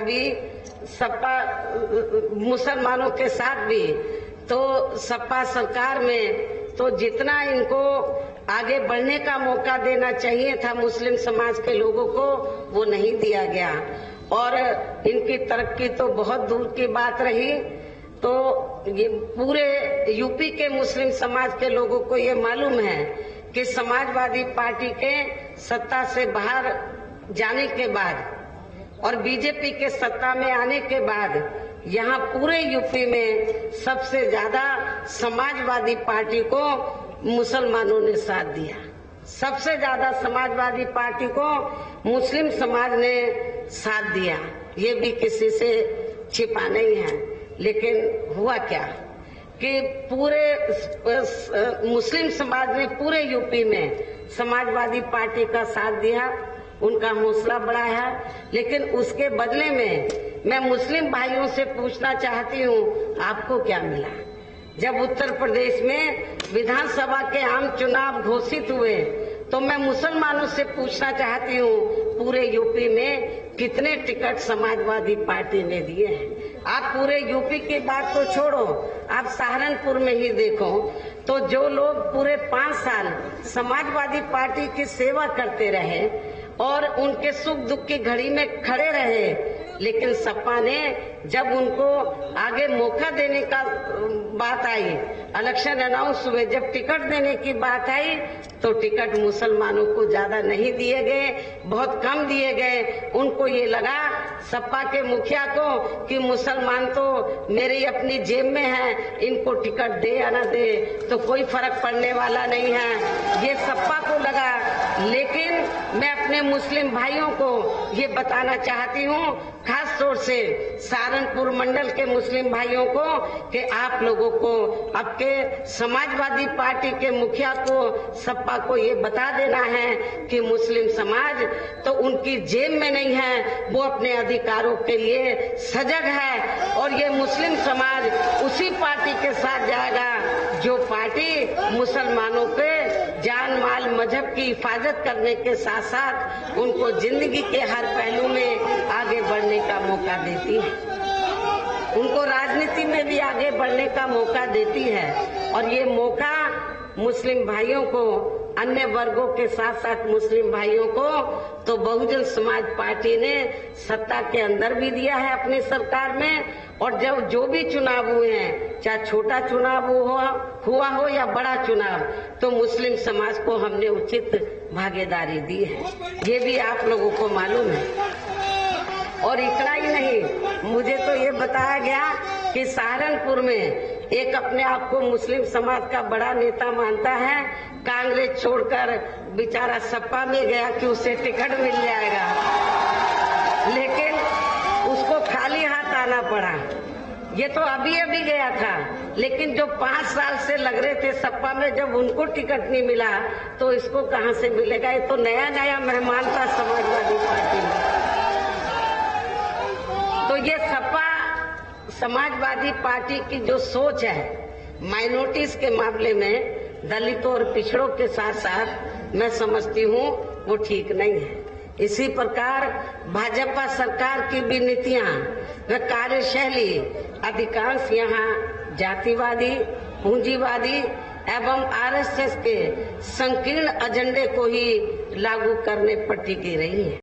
भी सपा मुसलमानों के साथ भी, तो सपा सरकार में तो जितना इनको आगे बढ़ने का मौका देना चाहिए था मुस्लिम समाज के लोगों को, वो नहीं दिया गया और इनकी तरक्की तो बहुत दूर की बात रही। तो ये पूरे यूपी के मुस्लिम समाज के लोगों को ये मालूम है कि समाजवादी पार्टी के सत्ता से बाहर जाने के बाद और बीजेपी के सत्ता में आने के बाद यहाँ पूरे यूपी में सबसे ज्यादा समाजवादी पार्टी को मुसलमानों ने साथ दिया। सबसे ज्यादा समाजवादी पार्टी को मुस्लिम समाज ने साथ दिया, ये भी किसी से छिपा नहीं है। लेकिन हुआ क्या कि पूरे मुस्लिम समाज ने पूरे यूपी में समाजवादी पार्टी का साथ दिया, उनका हौसला बढ़ाया। लेकिन उसके बदले में मैं मुस्लिम भाइयों से पूछना चाहती हूँ, आपको क्या मिला? जब उत्तर प्रदेश में विधानसभा के आम चुनाव घोषित हुए तो मैं मुसलमानों से पूछना चाहती हूँ, पूरे यूपी में कितने टिकट समाजवादी पार्टी ने दिए हैं? आप पूरे यूपी की बात तो छोड़ो, आप सहारनपुर में ही देखो तो जो लोग पूरे 5 साल समाजवादी पार्टी की सेवा करते रहे और उनके सुख दुख की घड़ी में खड़े रहे, लेकिन सपा ने जब उनको आगे मौका देने का बात आई, इलेक्शन अनाउंस हुए, जब टिकट देने की बात आई तो टिकट मुसलमानों को ज्यादा नहीं दिए गए, बहुत कम दिए गए। उनको ये लगा सपा के मुखिया को कि मुसलमान तो मेरी अपनी जेब में है, इनको टिकट दे या न दे तो कोई फर्क पड़ने वाला नहीं है, ये सपा को लगा। लेकिन मैं अपने मुस्लिम भाइयों को ये बताना चाहती हूँ, खास तौर से सहारनपुर मंडल के मुस्लिम भाइयों को, कि आप लोगों को आपके समाजवादी पार्टी के मुखिया को, सपा को ये बता देना है कि मुस्लिम समाज तो उनकी जेब में नहीं है, वो अपने अधिकारों के लिए सजग है और ये मुस्लिम समाज उसी पार्टी के साथ जाएगा जो पार्टी मुसलमानों के जान माल मजहब की हिफाजत करने के साथ साथ उनको जिंदगी के हर पहलू में आगे बढ़ने का मौका देती है, उनको राजनीति में भी आगे बढ़ने का मौका देती है। और ये मौका मुस्लिम भाइयों को, अन्य वर्गों के साथ साथ मुस्लिम भाइयों को तो बहुजन समाज पार्टी ने सत्ता के अंदर भी दिया है अपनी सरकार में, और जब जो भी चुनाव हुए हैं, चाहे छोटा चुनाव हुआ हो या बड़ा चुनाव, तो मुस्लिम समाज को हमने उचित भागीदारी दी है, ये भी आप लोगों को मालूम है। और इतना ही नहीं, मुझे तो ये बताया गया कि सहारनपुर में एक अपने आप को मुस्लिम समाज का बड़ा नेता मानता है, कांग्रेस छोड़कर बेचारा सपा में गया कि उसे टिकट मिल जाएगा, लेकिन उसको खाली हाथ आना पड़ा। ये तो अभी अभी गया था, लेकिन जो 5 साल से लग रहे थे सपा में, जब उनको टिकट नहीं मिला तो इसको कहां से मिलेगा? ये तो नया नया मेहमान था समाजवादी पार्टी में। तो ये सपा समाजवादी पार्टी की जो सोच है माइनॉरिटीज के मामले में, दलितों और पिछड़ों के साथ साथ, मैं समझती हूँ वो ठीक नहीं है। इसी प्रकार भाजपा सरकार की भी नीतियां व कार्यशैली अधिकांश यहाँ जातिवादी, पूंजीवादी एवं आरएसएस के संकीर्ण एजेंडे को ही लागू करने पर टिकी रही है।